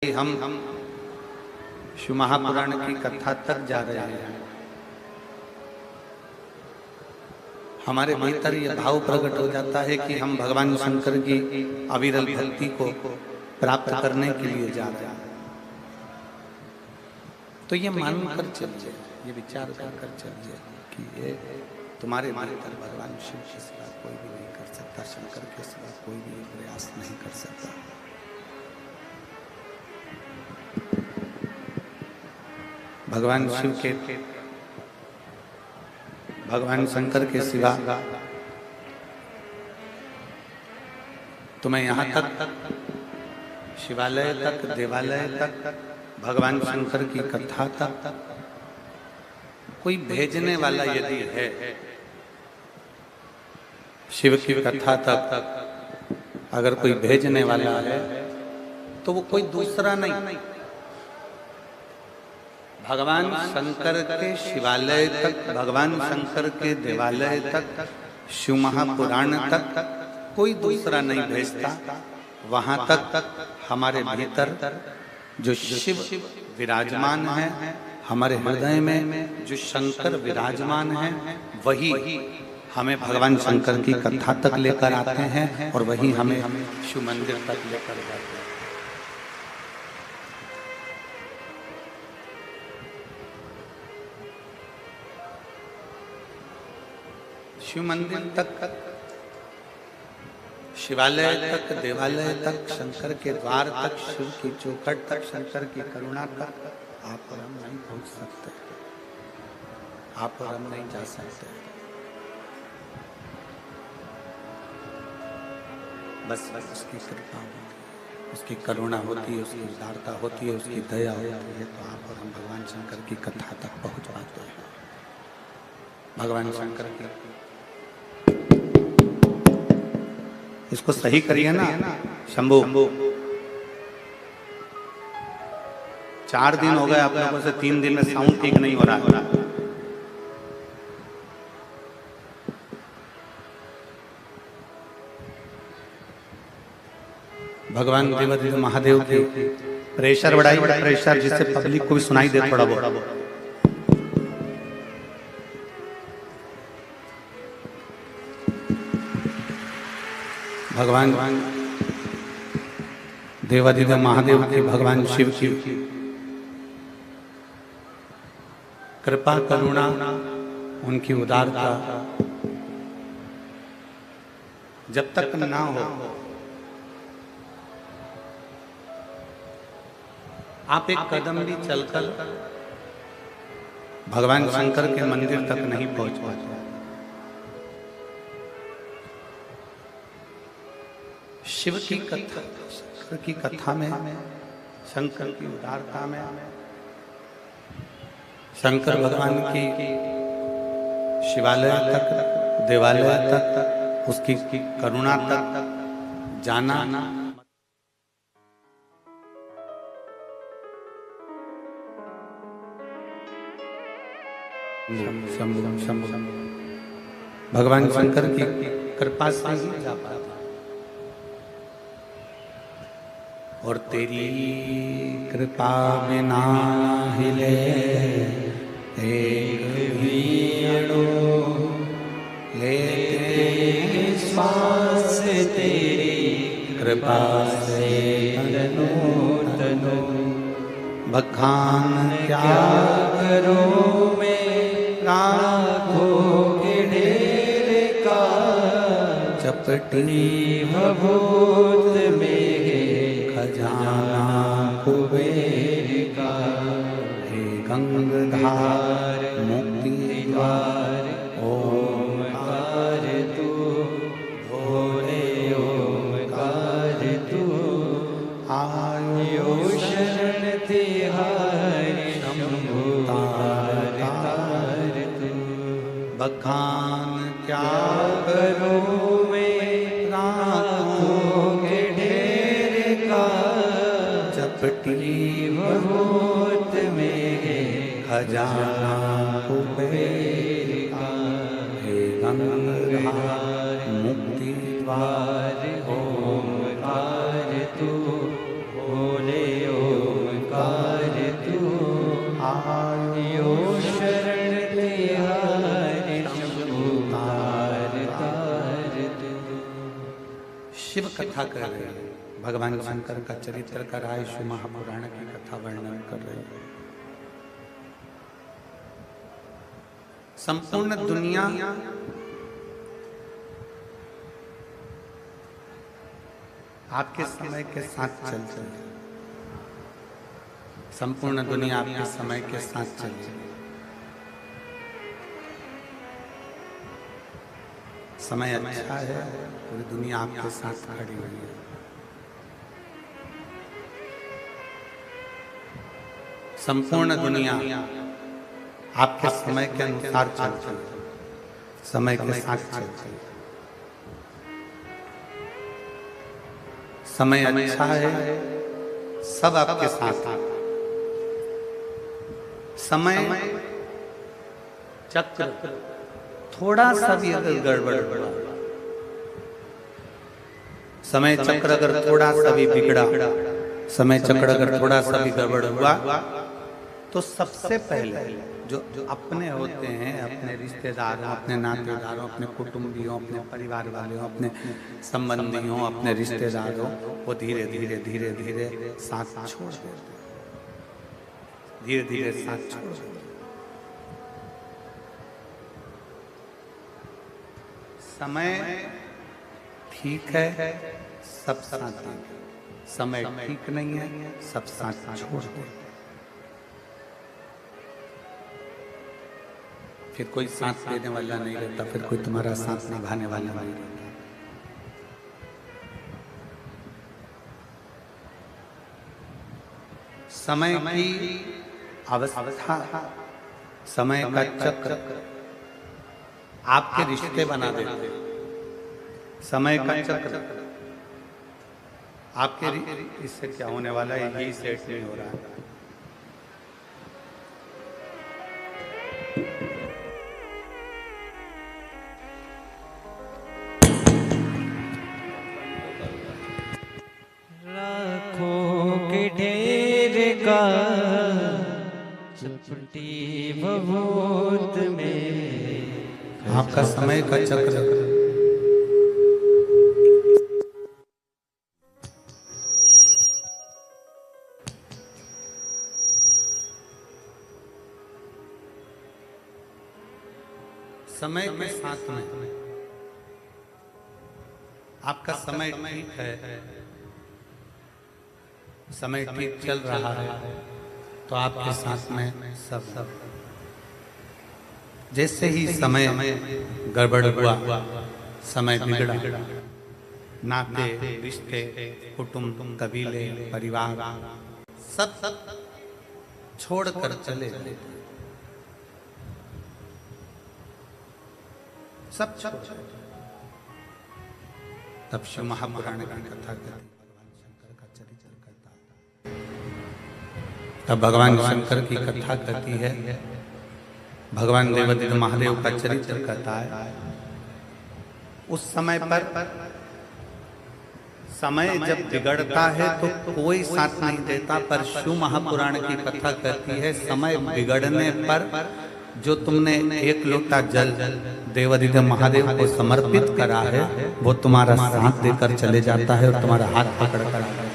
हम शिव महापुराण की कथा तक जा रहे हैं। हमारे भीतर यह भाव प्रकट हो जाता है कि हम भगवान शंकर की अविरल भक्ति को प्राप्त करने के लिए जा रहे हैं। तो ये मान कर चलिए, ये विचार कर चलिए कि ये तुम्हारे भीतर भगवान शिव के सिवा कोई भी नहीं कर सकता, शंकर के सिवा कोई भी प्रयास नहीं कर सकता। भगवान शिव के, भगवान शंकर के सिवा तुम्हें यहाँ तक शिवालय तक, देवालय तक, भगवान शंकर की कथा तक कोई भेजने वाला यदि है, शिव की कथा तक अगर कोई भेजने वाला है तो वो कोई दूसरा नहीं, भगवान शंकर के शिवालय तक, भगवान शंकर के देवालय तक, शिव महापुराण तक कोई दूसरा नहीं भेजता। वहां तक हमारे भीतर जो शिव विराजमान है, हमारे हृदय में जो शंकर विराजमान है, वही हमें भगवान शंकर की कथा तक लेकर आते हैं और वही हमें शिव मंदिर तक लेकर जाते हैं। शिव मंदिर तक, शिवालय तक, देवालय तक, शंकर के द्वार तक, शिव की चौखट तक, शंकर की करुणा तक आप और हम नहीं पहुंच सकते, आप और हम नहीं जा सकते। बस उसकी कृपा होती है, उसकी करुणा होती है, उसकी उदारता होती है, उसकी दया होती है, तो आप और हम भगवान शंकर की कथा तक पहुंच पाते हैं। भगवान शंकर की, इसको सही करिए ना शंभू। 4 दिन हो गए आप लोगों से, 3 दिन में साउंड ठीक नहीं हो रहा है। भगवान देवादिदेव महादेव की प्रेशर बढ़ाई, प्रेशर जिससे पब्लिक को भी सुनाई दे थोड़ा बहुत। भगवान देवादिदेव महादेव की, भगवान शिव की कृपा करुणा, उनकी उदारता जब तक ना हो, आप एक कदम भी चलकर भगवान शंकर के मंदिर तक नहीं पहुंच पाते। शिव की कथा, शंकर की कथा में, शंकर की उदारता में, शंकर भगवान की शिवालय तक, देवालय तक, उसकी करुणा तक जाना, भगवान शंकर की कृपा से ही जा पाता। और तेरी कृपा बिना हिले एक भी अणु, लेते श्वास तेरी कृपा से तनु तनु। बखान क्या करूं मैं लाखों के ढेर का, चपटी भभूत में खजाना कुबेर का। हे गंगाधार मुक्ति द्वार ओमकार तू, भोले ओमकार तू। आयो शरण तिहारी शंभु तार तार तू। बखान क्या करूं मैं राखों के ढेर का, चपटी भभूत में खजाना कुबेर का। हे गंगाधार मुक्ति द्वार ओमकार तू, भोले ओ कथा कर रहे हैं, भगवान शंकर का चरित्र कर रहा है, शिव महापुराण की कथा वर्णन कर रहे हैं। संपूर्ण दुनिया आपके समय के साथ चल रही है, संपूर्ण दुनिया आपके समय के साथ चल रही है। समय अच्छा है, पूरी दुनिया आपके साथ खड़ी हुई है। संपूर्ण दुनिया आपके समय के अनुसार चलती है, समय के साथ चलती है। समय अच्छा है, सब आपके साथ है। समय चक्र थोड़ा सा भी अगर गड़बड़ हुआ, समय चक्र अगर थोड़ा सा भी बिगड़ा, समय चक्र अगर थोड़ा सा भी गड़बड़ हुआ, तो सबसे पहले जो अपने होते हैं, अपने रिश्तेदारों, अपने नातेदारों, अपने कुटुंबियों, अपने परिवार वालों, अपने संबंधियों, अपने रिश्तेदारों, वो धीरे धीरे धीरे धीरे साथ छोड़ देते, धीरे धीरे साथ छोड़ देते। समय ठीक है, सब साथ देंगे, समय ठीक नहीं है, सब साथ छोड़ देंगे। फिर कोई साथ देने वाला नहीं रहता, फिर कोई तुम्हारा साथ निभाने वाला नहीं रहता। समय की अवस्था, समय का चक्र आपके रिश्ते बना देते। समय का चक्र आपके इससे क्या होने वाला है, यही सेट नहीं हो रहा है। चपटी भभूत में आपका समय का चक्र समय के साथ में आपका समय ठीक है, समय ठीक चल रहा है, तो आपके साथ में सब जैसे ही समय गड़बड़ हुआ, समय बिगड़ा, नाते रिश्ते कुटुंब कबीले परिवार सब छोड़कर चले गए, सब छोड़। तब शिव महापुराण की कथा करती, तब भगवान शंकर की कथा करती है, भगवान देवादिदेव महादेव का चरित्र करता है। उस समय पर समय जब बिगड़ता है तो कोई साथ नहीं देता, पर शिव महापुराण की कथा करती है, समय बिगड़ने पर जो तुमने एक लोटा जल देवादिदेव महादेव को समर्पित करा है, वो तुम्हारा साथ देकर चले जाता है और तुम्हारा हाथ पकड़ कर आता है।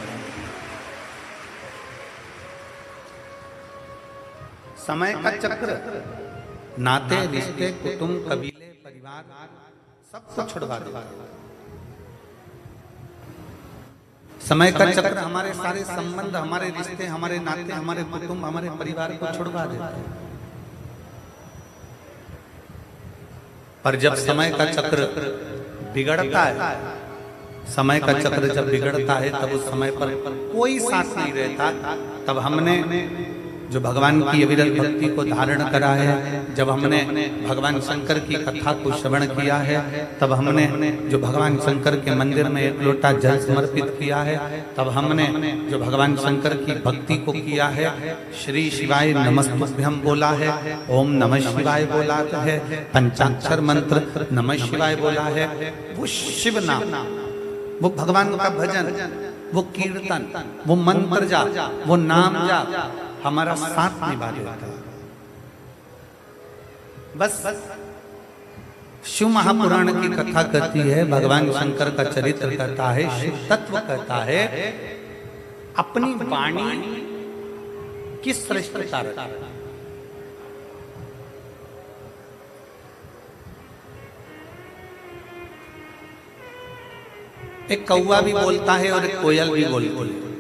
समय का चक्र नाते रिश्ते कुटुंब कबीले परिवार सबको छुड़वा देता है। समय का चक्र हमारे सारे संबंध, हमारे रिश्ते, हमारे नाते, हमारे कुटुंब, हमारे परिवार को छुड़वा देता है। पर जब समय का चक्र बिगड़ता है, समय का चक्र जब बिगड़ता है, तब उस समय पर कोई साथ नहीं रहता। तब हमने जो भगवान की अविरल भक्ति को धारण करा है, जब हमने भगवान शंकर की कथा को श्रवण किया है, तब हमने जो भगवान शंकर के मंदिर में एक लोटा जल समर्पित किया है, तब हमने जो भगवान शंकर की भक्ति को किया है, श्री शिवाय नमस्तुभ्यं बोला है, ओम नमः शिवाय बोला है, पंचाक्षर मंत्र नमः शिवाय बोला है, वो शिव नाम, वो भगवान का भजन, वो कीर्तन, वो मंत्र जाप, वो नाम जाप हमारा साथ निभा देता है। बस शिव महापुराण की कथा कहती है, भगवान शंकर का चरित्र कहता है, शिव तत्व कहता है, अपनी वाणी की श्रेष्ठता रखता है। एक कौवा भी बोलता है और एक कोयल भी बोलती है।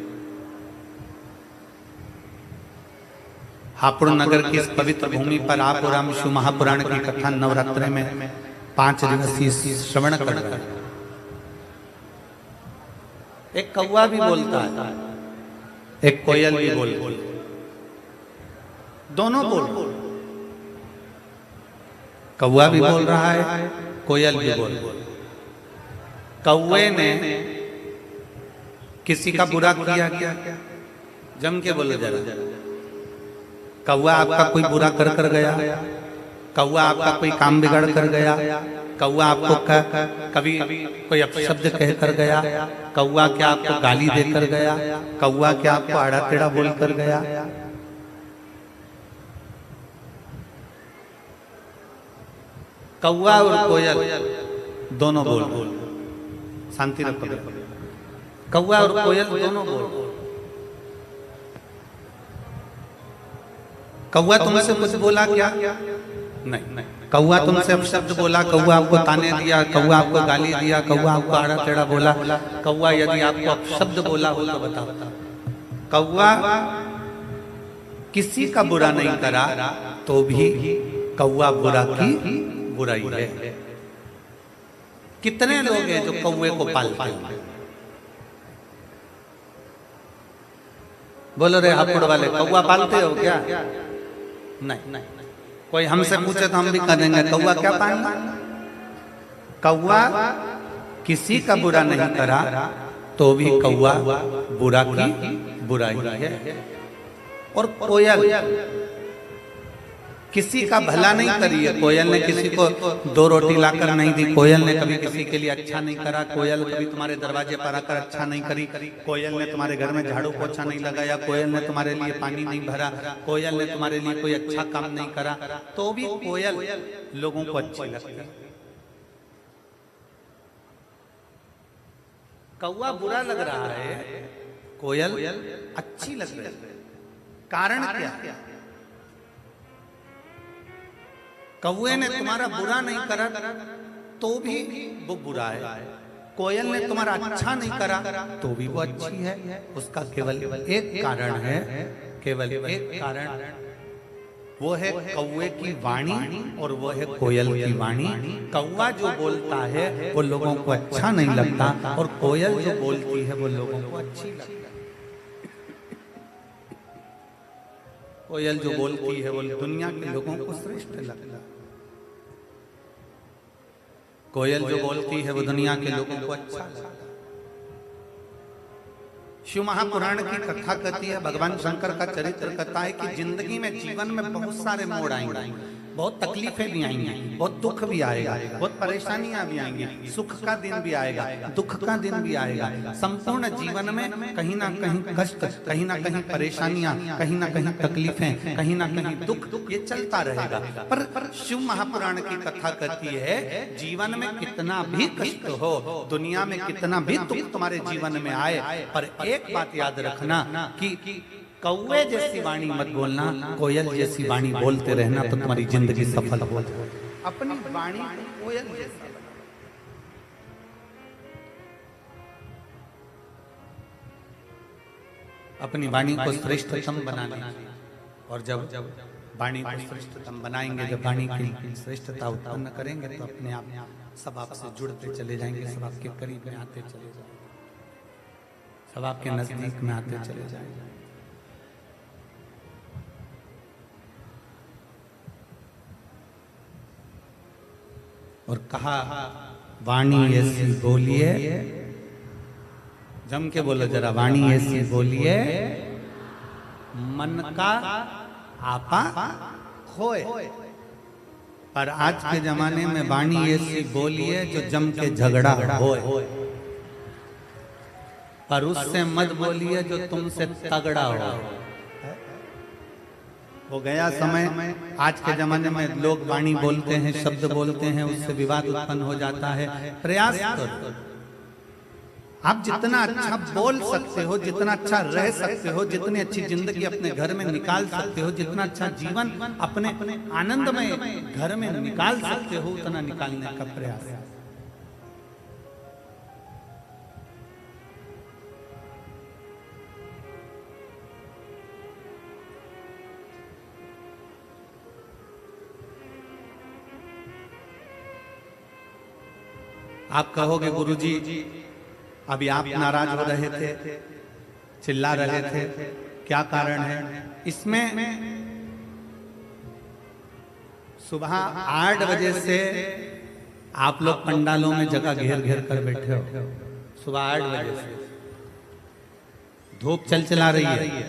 हापुड़ नगर की इस पवित्र भूमि पर आप और हम शिव महापुराण की कथा नवरात्रि में 5 दिवसीय श्रवण कर रहे हैं। एक कौवा भी बोलता है, एक कोयल भी बोलती है, दोनों बोल। कौवा भी बोल रहा है, कोयल भी बोल रहा है। कौवे ने किसी का बुरा किया क्या? जम के बोलो जरा। कौवा आपका कोई बुरा कर गया? कौवा आपका कोई काम बिगाड़ कर गया? कौवा आपको कभी कोई अपशब्द कह कर गया? कौवा क्या आपको गाली देकर गया? कौवा क्या आपको आड़ा टेढ़ा बोल कर गया? कौवा और कोयल दोनों बोल। शांति रखो। कौवा और कोयल दोनों बोल। कौवा तुमसे कुछ बोला क्या? नहीं। कौवा तुमसे अपशब्द बोला, कौवा आपको ताने दिया, कौवा आपको गाली दिया, कौवा आपको आड़ा टेढ़ा बोला? कौवा यदि आपको अपशब्द बोला हो तो बताओ। कौवा किसी का बुरा नहीं करा तो भी कौवा बुरा की बुराई है। कितने लोग हैं जो कौवे को पालते हैं? बोलो रे हापुड़ वाले, कौवा पालते हो क्या? नहीं। कोई हमसे पूछे तो हम भी कह देंगे कौवा क्या पालना? कौवा किसी का बुरा नहीं करा तो भी कौवा बुरा की बुराई है। और कोयल किसी का भला नहीं करी है। कोयल ने किसी को 2 रोटी लाकर नहीं दी। कोयल ने कभी किसी के लिए अच्छा नहीं करा। कोयल कभी तुम्हारे दरवाजे पर आकर अच्छा नहीं करी। कोयल ने तुम्हारे घर में झाड़ू पोछा नहीं लगाया। कोयल ने तुम्हारे लिए पानी नहीं भरा। कोयल ने तुम्हारे लिए कोई अच्छा काम नहीं करा तो भी कोयल लोगों को अच्छी लगती है। कौवा बुरा लग रहा है, कोयल अच्छी लग रही है। कारण क्या? कौवे ने तुम्हारा बुरा नहीं करा तो भी वो बुरा है। कोयल ने तुम्हारा अच्छा नहीं करा तो भी वो अच्छी है। उसका केवल एक कारण है, केवल एक कारण, वो है कौवे की वाणी और वो है कोयल की वाणी। कौवा जो बोलता है वो लोगों को अच्छा नहीं लगता और कोयल जो बोलती है वो लोगों को अच्छी लगती है। कोयल जो बोलती है वो दुनिया के लोगों को श्रेष्ठ लगता है। कोयल जो बोलती है वो दुनिया के लोगों को अच्छा लगता है। शिव महापुराण की कथा कहती है, भगवान शंकर का चरित्र कहता है कि जिंदगी में, जीवन में बहुत सारे मोड़ आएंगे, बहुत तकलीफें भी आएंगी, बहुत दुख भी आएगा, बहुत परेशानियां भी आएंगी, सुख का दिन भी आएगा, दुख का दिन भी आएगा। संपूर्ण जीवन में कहीं ना कहीं कष्ट, कहीं ना कहीं परेशानियां, कहीं ना कहीं तकलीफें, कहीं ना कहीं दुख, ये चलता रहेगा। पर शिव महापुराण की कथा कहती है जीवन में कितना भी कष्ट हो, दुनिया में कितना भी दुख तुम्हारे जीवन में आए, पर एक बात याद रखना कि कौवे जैसी वाणी मत बोलना, कोयल जैसी वाणी बोलते रहना तो तुम्हारी जिंदगी सफल हो। अपनी वाणी कोयल जैसी, अपनी वाणी को श्रेष्ठतम बनाना। और जब वाणी को श्रेष्ठतम बनाएंगे, जब वाणी की श्रेष्ठता उत्पन्न करेंगे तो अपने आप सब आपसे जुड़ते चले जाएंगे, सब आपके करीब में आते चले जाएंगे, सब आपके नजदीक में आते चले जाएंगे। और कहा वाणी ऐसी बोलिए, जम के बोलो जरा, वाणी ऐसी बोलिए मन का आपा खोए। पर आज के जमाने में वाणी ऐसी बोलिए जो जम के झगड़ा होए, पर उससे मत बोलिए जो तुमसे तगड़ा हो। वो गया समय। आज के जमाने में लोग वाणी बोलते हैं, शब्द बोलते हैं, उससे विवाद उत्पन्न हो जाता है। प्रयास करो, आप जितना अच्छा बोल सकते हो, जितना अच्छा रह सकते हो, जितनी अच्छी जिंदगी अपने घर में निकाल सकते हो, जितना अच्छा जीवन अपने आनंदमय घर में निकाल सकते हो, उतना निकालने का प्रयास। आप कहोगे गुरुजी अभी आप नाराज हो रहे थे, चिल्ला रहे थे, क्या कारण है? इसमें सुबह 8 बजे से आप लोग पंडालों में जगह घेर घेर कर बैठे हो। सुबह 8 बजे से धूप चला रही है,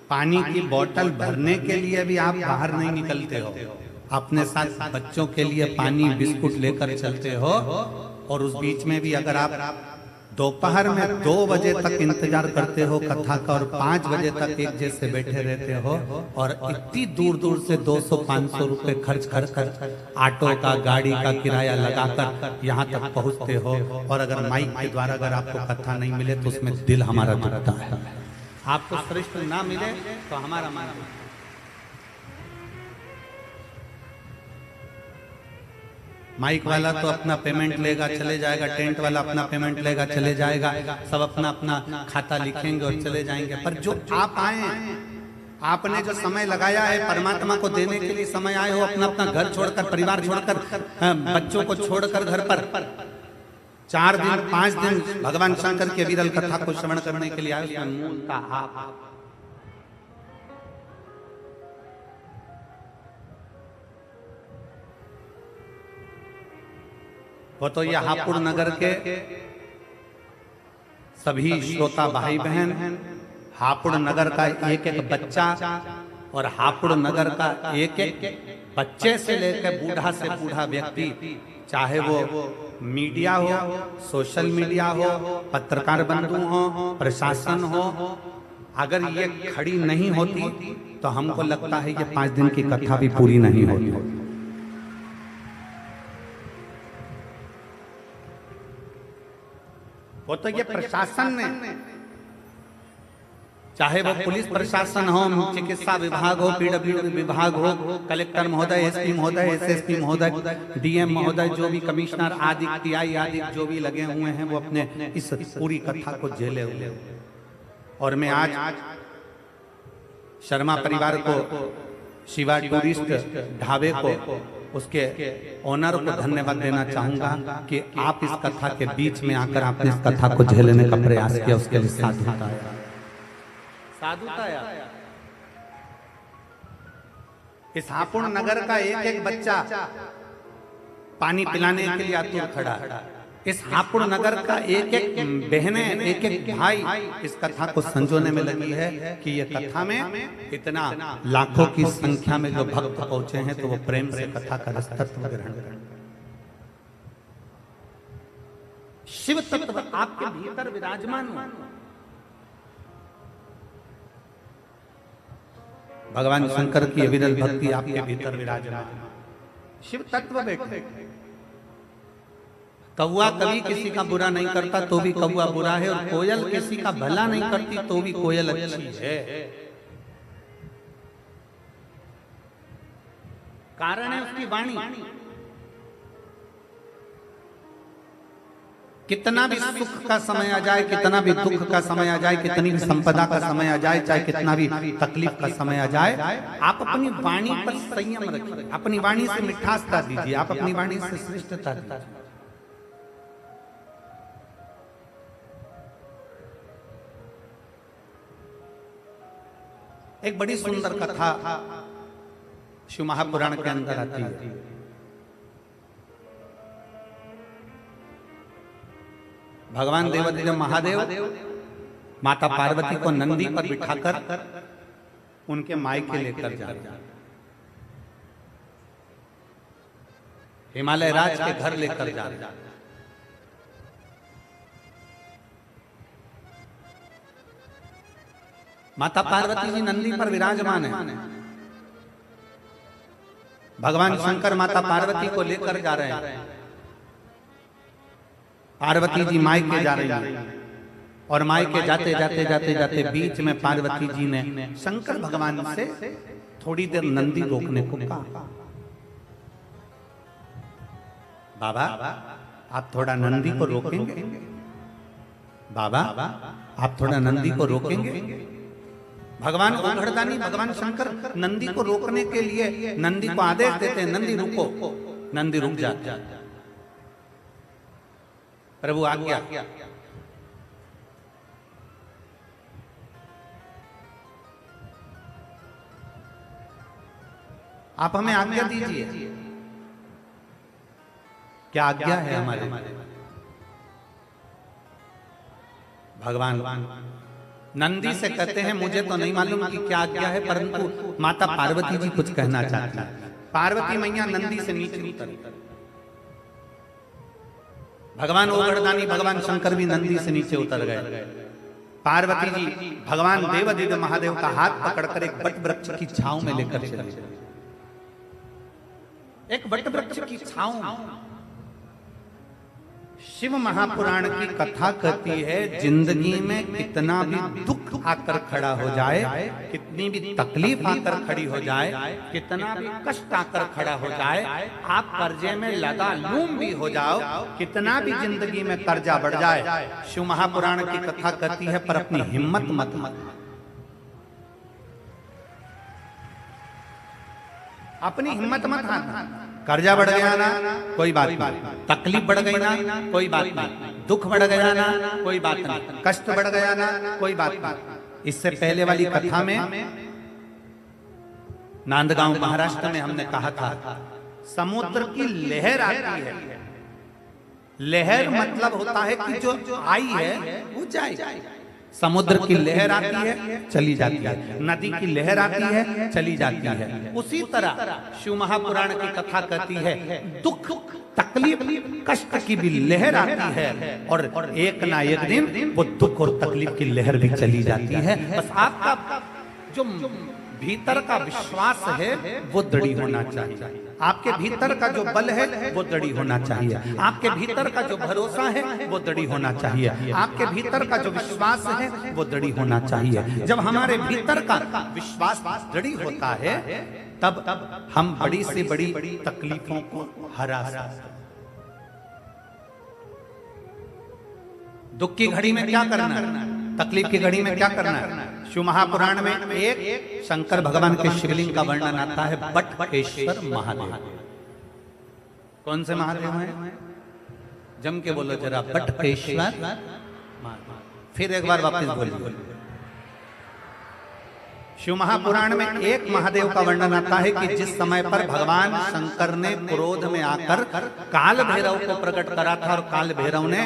पानी की बोतल भरने के लिए भी आप बाहर नहीं निकलते हो, अपने साथ बच्चों के लिए पानी बिस्कुट लेकर चलते हो। और उस बीच में भी अगर आप दोपहर में 2 बजे तक इंतजार करते हो कथा का, और 5 बजे तक एक जैसे बैठे रहते हो, और इतनी दूर दूर से 200-500 रुपए खर्च कर ऑटो का, गाड़ी का किराया लगाकर यहाँ तक पहुँचते हो, और अगर माइक के द्वारा अगर आपको कथा नहीं मिले तो उसमें दिल हमारा दुखता है। आपको श्रेष्ठ ना मिले तो हमारा मन। माइक वाला तो अपना पेमेंट लेगा चले जाएगा, टेंट वाला अपना पेमेंट लेगा चले जाएगा, सब अपना अपना खाता लिखेंगे और चले जाएंगे। पर जो आप आए, आपने जो समय लगाया है परमात्मा को देने के लिए समय आए हो, अपना अपना घर छोड़कर, परिवार छोड़कर, बच्चों को छोड़कर घर पर 4 दिन 5 दिन भगवान शंकर के विरल कथा को श्रवण करने के लिए आए, उसमें मूलता आप। वो तो ये हापुड़ नगर के सभी श्रोता भाई बहन, हापुड़ नगर का एक एक बच्चा, और हापुड़ नगर का एक एक बच्चे से लेकर बूढ़ा से बूढ़ा व्यक्ति, चाहे वो मीडिया हो, सोशल मीडिया हो, पत्रकार बंधु हो, प्रशासन हो, अगर ये खड़ी नहीं होती तो हमको लगता है ये 5 दिन की कथा भी पूरी नहीं होती। वो तो ये प्रशासन ने, चाहे वो पुलिस प्रशासन हो, चिकित्सा विभाग हो, पीडब्ल्यूडी विभाग हो, कलेक्टर महोदय, एसपी महोदय, एसएसपी महोदय, डीएम महोदय, जो भी कमिश्नर आदि टीआई आदि जो भी लगे हुए हैं, वो अपने इस पूरी कथा को झेले हुए। और मैं आज शर्मा परिवार को, शिवा टूरिस्ट ढाबे को, उसके ओनर को धन्यवाद देना चाहूंगा कि आप इस कथा के बीच में आकर आपने इस कथा को झेलने का प्रयास किया, उसके लिए साधुता है। साधुता है। इस हापुड़ नगर का एक एक बच्चा पानी पिलाने के लिए आतुर खड़ा है। इस हापुड़ नगर का एक एक बहनें, एक एक भाई इस कथा को संजोने में लगी है कि ये कथा में इतना लाखों की संख्या में जो भक्त पहुंचे हैं, तो वो प्रेम से कथा का रस तत्व ग्रहण करें। शिव तत्व आपके भीतर विराजमान हो, भगवान शंकर की विरल भक्ति आपके भीतर विराजमान, शिव तत्व बैठे। कौआ कभी किसी का बुरा नहीं करता तो भी कौआ बुरा है, और कोयल किसी का भला नहीं करती तो भी कोयल अच्छी है। कारण है उसकी वाणी। कितना भी सुख का समय आ जाए, कितना भी दुख का समय आ जाए, कितनी भी संपदा का समय आ जाए, चाहे कितना भी तकलीफ का समय आ जाए, आप अपनी वाणी पर संयम रखिए, अपनी वाणी से मिठासता दीजिए, आप अपनी वाणी से श्रेष्ठता दीजिए। एक बड़ी सुंदर कथा शिव महापुराण के अंदर आती है। भगवान देवाधिदेव महादेव माता पार्वती को नंदी पर बिठाकर उनके मायके लेकर जा रहे, हिमालय राज के घर लेकर जा रहे। माता पार्वती जी नंदी पर विराजमान है, भगवान शंकर माता पार्वती को लेकर जा रहे हैं। पार्वती जी मायके जा रही हैं और मायके जाते जाते जाते जाते बीच में पार्वती जी ने शंकर भगवान से थोड़ी देर नंदी रोकने को कहा। बाबा आप थोड़ा नंदी को रोकेंगे? बाबा आप थोड़ा नंदी को रोकेंगे? भगवान ओघड़दानी भगवान शंकर नंदी को रोकने के लिए नंदी को आदेश देते हैं, नंदी रुको। नंदी रुक जाता है। प्रभु आज्ञा। आप हमें आज्ञा दीजिए। क्या आज्ञा है हमारे? भगवान नंदी से कहते हैं मुझे तो नहीं मालूम कि क्या आज्ञा है, परंतु माता पार्वती जी कुछ कहना चाहती है। पार्वती मैया नंदी से नीचे उतरी। भगवान ओघड़दानी भगवान शंकर भी नंदी से नीचे उतर गए। पार्वती जी भगवान देवादिदेव महादेव का हाथ पकड़कर एक वट वृक्ष की छांव में लेकर चले। एक वट वृक्ष की छांव। शिव महापुराण की कथा कहती है जिंदगी में कितना भी दुख आकर खड़ा हो जाए, कितनी भी तकलीफ आकर खड़ी हो जाए, कितना भी कष्ट आकर खड़ा हो जाए, आप कर्जे में लगा लूम भी हो जाओ, कितना भी जिंदगी में कर्जा बढ़ जाए, शिव महापुराण की कथा कहती है पर अपनी हिम्मत मत अपनी हिम्मत मत हारना। कर्जा बढ़ गया ना कोई बात नहीं, तकलीफ बढ़ गई ना कोई बात नहीं, दुख बढ़ गया ना कोई बात नहीं, कष्ट बढ़ गया ना कोई बात नहीं। इससे पहले वाली कथा में नांदगांव महाराष्ट्र में हमने कहा था समुद्र की लहर आती है। लहर मतलब होता है कि जो आई है वो जाए। समुद्र की लहर आती है चली जाती है, नदी की लहर आती है चली जाती है। उसी तरह शिव महापुराण की कथा कहती है दुख तकलीफ कष्ट की भी लहर आती है और एक ना एक दिन वो दुख और तकलीफ की लहर भी चली जाती है। बस आपका जो भीतर का विश्वास है वो दृढ़ होना चाहिए, आपके भीतर का जो बल है वो दृढ़ होना चाहिए, आपके भीतर का जो भरोसा है वो दृढ़ होना चाहिए, आपके भीतर का जो विश्वास है वो दृढ़ होना चाहिए। जब हमारे भीतर का विश्वास दृढ़ होता है तब हम बड़ी से बड़ी तकलीफों को हरा सकते। दुख की घड़ी में क्या करना है, तकलीफ की घड़ी में क्या करना है? शिव महापुराण में एक शंकर भगवान के शिवलिंग का वर्णन आता है बटकेश्वर महादेव। कौन से महादेव हैं? जम के बोलो जरा, बटकेश्वर महादेव। फिर एक बार वापस बोलिए। शिव महापुराण में एक महादेव का वर्णन आता है कि जिस समय पर भगवान शंकर ने क्रोध में आकर काल भैरव को प्रकट करा था और काल भैरव ने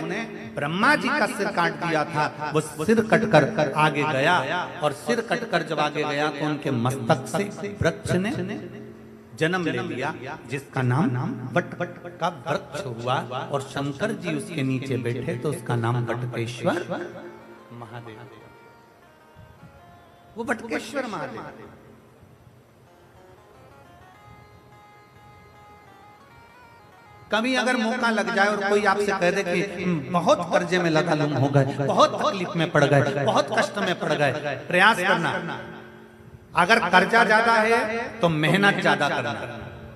ब्रह्मा जी का सिर काट दिया था, वो सिर कटकर आगे गया और सिर कटकर जब आगे गया तो उनके मस्तक से वृक्ष ने जन्म ले लिया जिसका नाम बट का वृक्ष हुआ और शंकर जी उसके नीचे बैठे तो उसका नाम बटकेश्वर महादेव। वो बटकेश्वर महादेव। कभी अगर मौका लग जाए और कोई आपसे कह दे कि बहुत कर्जे में लगा लुम हो गए, बहुत तकलीफ में पड़ गए, बहुत कष्ट में पड़ गए, प्रयास करना। अगर कर्जा ज्यादा है तो मेहनत ज्यादा करना,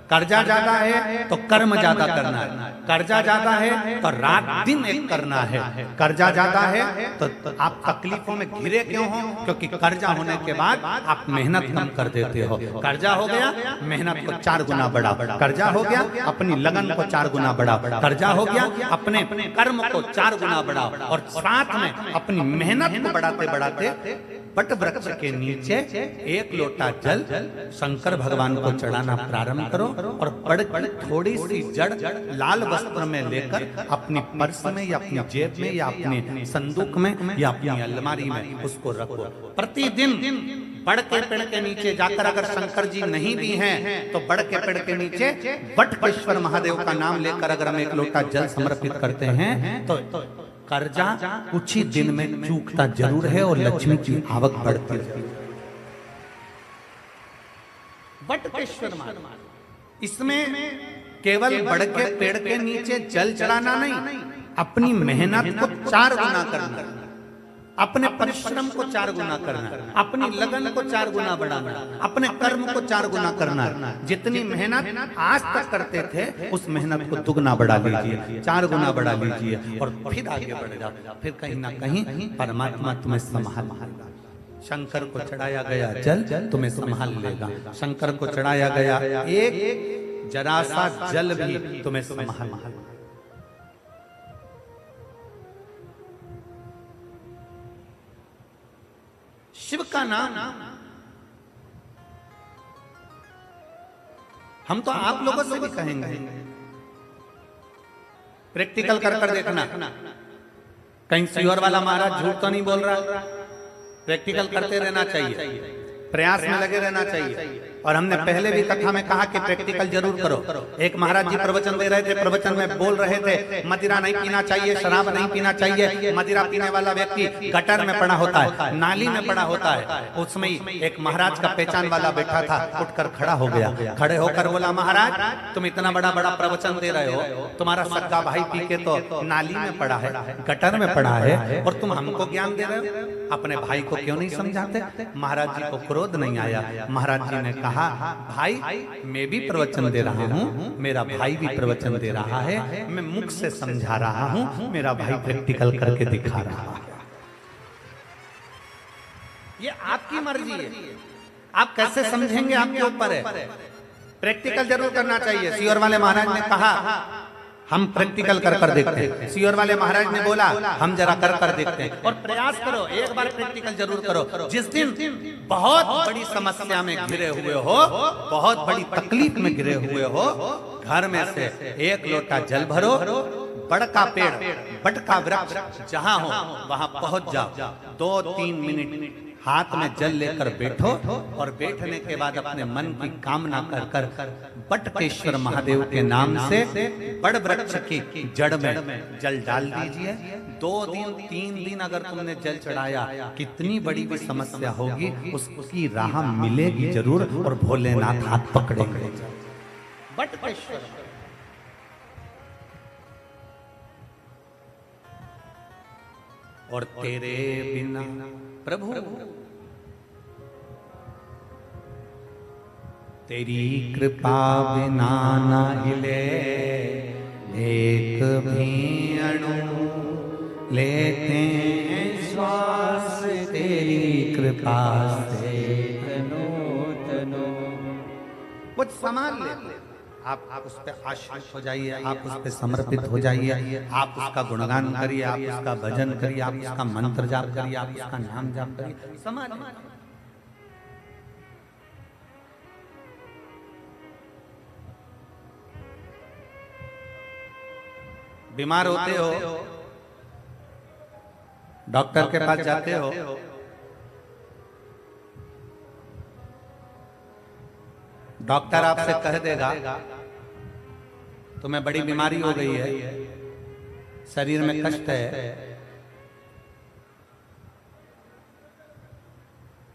कर्जा ज्यादा है तो कर्म ज्यादा करना है, कर्जा ज्यादा है तो रात दिन एक करना है, कर्जा ज्यादा है तो आप तकलीफों में घिरे क्यों हो? क्योंकि कर्जा होने के बाद आप मेहनत कम कर देते हो। कर्जा हो गया मेहनत को 4 गुना बढ़ा, कर्जा हो गया अपनी लगन को 4 गुना बढ़ा, कर्जा हो गया अपने कर्म को 4 गुना बढ़ा और साथ में अपनी मेहनत को बढ़ाते बढ़ाते बट वृक्ष के नीचे 1 लोटा जल शंकर भगवान को चढ़ाना प्रारंभ करो और बड़ की थोड़ी सी जड़ लाल वस्त्र में लेकर अपनी पर्स में या अपनी जेब में या अपने संदूक में या अपनी अलमारी में उसको रखो। प्रतिदिन बड़ के पेड़ के नीचे जाकर अगर शंकर जी नहीं भी हैं तो बड़ के पेड़ के नीचे बटकेश्वर महादेव का नाम लेकर अगर हम 1 लोटा जल समर्पित करते हैं तो कर्जा कुछ ही दिन में चूकता जरूर है और लक्ष्मी की आवक बढ़ती है। बटकेश्वर महादेव इसमें केवल बढ़ के पेड़ के नीचे जल चढ़ाना नहीं, अपनी मेहनत को 4 गुना करना, अपने परिश्रम को 4 गुना करना, अपनी लगन को 4 गुना बढ़ाना, अपने कर्म को 4 गुना करना। जितनी मेहनत आज तक करते थे उस मेहनत को दुगना बढ़ा लीजिए, 4 गुना बढ़ा लीजिए और फिर आगे बढ़ जाओ। फिर कहीं ना कहीं परमात्मा तुम्हें संभाल लेगा। शंकर को चढ़ाया गया जल तुम्हें संभाल लेगा। शंकर को चढ़ाया गया एक जरा सा जल भी तुम्हें संभाल लेगा। शिव का नाम हम तो आप लोगों से भी कहेंगे, प्रैक्टिकल कर देखना। कहीं सीहोर वाला महाराज झूठ तो नहीं बोल रहा। प्रैक्टिकल करते रहना चाहिए, प्रयास में लगे रहना चाहिए। और हमने पहले भी कथा में कहा कि प्रैक्टिकल जरूर करो। एक महाराज जी प्रवचन दे रहे थे, प्रवचन में बोल रहे थे मदिरा नहीं पीना चाहिए, शराब नहीं पीना चाहिए। मदिरा पीने वाला व्यक्ति गटर में पड़ा होता है, नाली में पड़ा होता है। उसमें एक महाराज का पहचान वाला बैठा था, उठकर खड़ा हो गया। खड़े होकर बोला, महाराज तुम इतना बड़ा बड़ा प्रवचन दे रहे हो, तुम्हारा सगा भाई पी के तो नाली में पड़ा है, गटर में पड़ा है, और तुम हमको ज्ञान दे रहे हो। अपने भाई को क्यों नहीं समझाते? महाराज जी को क्रोध नहीं आया। महाराज जी ने कहा, भाई मैं भी प्रवचन दे रहा हूँ, मेरा भाई भी प्रवचन दे रहा है, मैं मुख से समझा रहा हूँ, मेरा भाई प्रैक्टिकल करके दिखा रहा है। ये आपकी मर्जी है, आप कैसे समझेंगे आपके ऊपर है। प्रैक्टिकल जरूर करना चाहिए। सीहोर वाले महाराज ने कहा हम प्रैक्टिकल कर देखते हैं। सीहोर वाले महाराज ने बोला हम जरा कर देखते हैं। और प्रयास करो, एक बार प्रैक्टिकल जरूर करो। जिस दिन बहुत बड़ी समस्या में घिरे हुए हो, बहुत बड़ी तकलीफ में घिरे हुए हो, घर में से 1 लोटा जल भरो, बड़का पेड़, बटका वृक्ष जहां हो वहां पहुंच जाओ, 2-3 मिनट हाथ में जल लेकर बैठो, और बैठने के बाद अपने मन की कामना कर बटकेश्वर महादेव के नाम से बड़ वृक्ष की जड़ में जल डाल दीजिए। 2 दिन 3 दिन अगर तुमने जल चढ़ाया, कितनी बड़ी भी समस्या होगी उसकी राह मिलेगी जरूर, और भोलेनाथ हाथ पकड़ेंगे। बटकेश्वर और तेरे बिना प्रभु, तेरी कृपा बिना न हिले एक भी अणु, लेते हैं श्वास तेरी कृपा से तनो तनो। कुछ संभाल ले, आप उस पर आश्रित हो जाइए, आप उस पर समर्पित हो जाइए, आप उसका गुणगान करिए, आप उसका भजन करिए, आप उसका मंत्र जाप करिए, आप उसका नाम जाप करिए। समाज बीमार होते हो, डॉक्टर के पास जाते हो, डॉक्टर आपसे कह देगा तुम्हें बड़ी बीमारी हो गई है, शरीर में कष्ट है,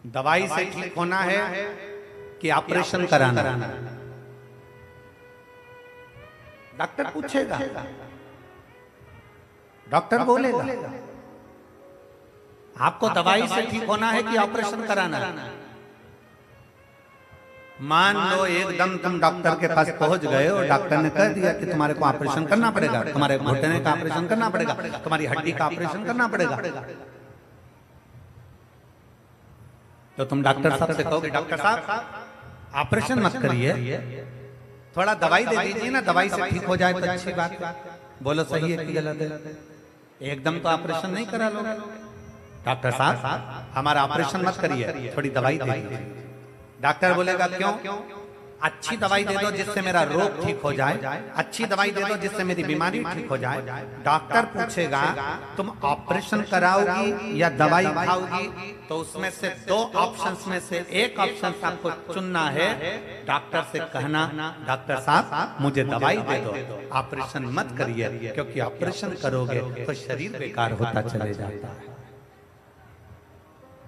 दवाई से ठीक होना है कि ऑपरेशन कराना। डॉक्टर पूछेगा, डॉक्टर बोलेगा आपको दवाई से ठीक होना है कि ऑपरेशन कराना। मान लो एकदम तुम डॉक्टर के पास पहुंच गए और डॉक्टर ने कह दिया कि तुम्हारे को ऑपरेशन करना पड़ेगा, तुम्हारे घुटने का ऑपरेशन करना पड़ेगा, तुम्हारी हड्डी का ऑपरेशन करना पड़ेगा, तो तुम डॉक्टर साहब से कहोगे डॉक्टर साहब ऑपरेशन मत करिए, थोड़ा दवाई दे दीजिए ना, दवाई से ठीक हो जाए तो अच्छी बात। बोलो सही है कि गलत है? एकदम तो ऑपरेशन नहीं करा लो। डॉक्टर साहब हमारा ऑपरेशन मत करिए, थोड़ी दवाई दे दीजिए। डॉक्टर बोलेगा क्यों? अच्छी दवाई दे दो जिससे मेरा रोग ठीक हो जाए, अच्छी दवाई दे दो जिससे मेरी बीमारी ठीक हो जाए। डॉक्टर पूछेगा तुम ऑपरेशन कराओगी या दवाई खाओगी, तो उसमें से 2 ऑप्शंस में से एक ऑप्शन आपको चुनना है। डॉक्टर से कहना डॉक्टर साहब मुझे दवाई दे दो, ऑपरेशन मत करिए, क्योंकि ऑपरेशन करोगे तो शरीर बेकार होता चले जाता है।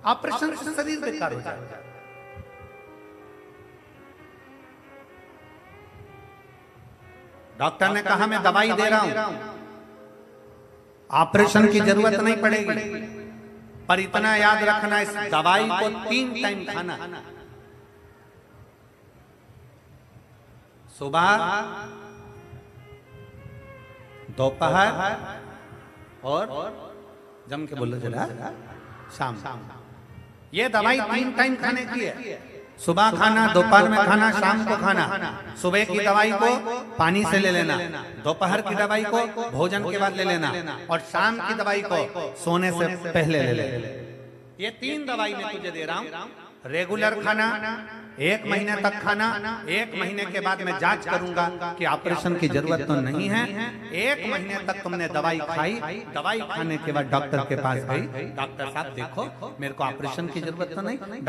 ऑपरेशन से शरीर बेकार हो जाता है। डॉक्टर ने कहा मैं दवाई दे रहा हूं, ऑपरेशन की जरूरत नहीं पड़ेगी, पर इतना याद रखना इस दवाई को 3 टाइम खाना, सुबह, दोपहर और जम के बोलो जरा शाम। ये दवाई 3 टाइम खाने की है, सुबह खाना, दोपहर में खाना, शाम को खाना। सुबह की दवाई को पानी से ले लेना, दोपहर की दवाई को भोजन के बाद ले लेना, और शाम की दवाई को सोने से पहले ले लेना। ये 3 दवाई मैं तुझे दे रहा हूं, रेगुलर खाना, 1 महीने तक खाना, 1 महीने के बाद मैं जांच करूंगा कि ऑपरेशन की जरूरत तो नहीं है। 1 महीने तक तुमने दवाई खाई, दवाई खाने के बाद डॉक्टर के पास गई, डॉक्टर साहब देखो मेरे को ऑपरेशन की जरूरत तो नहीं।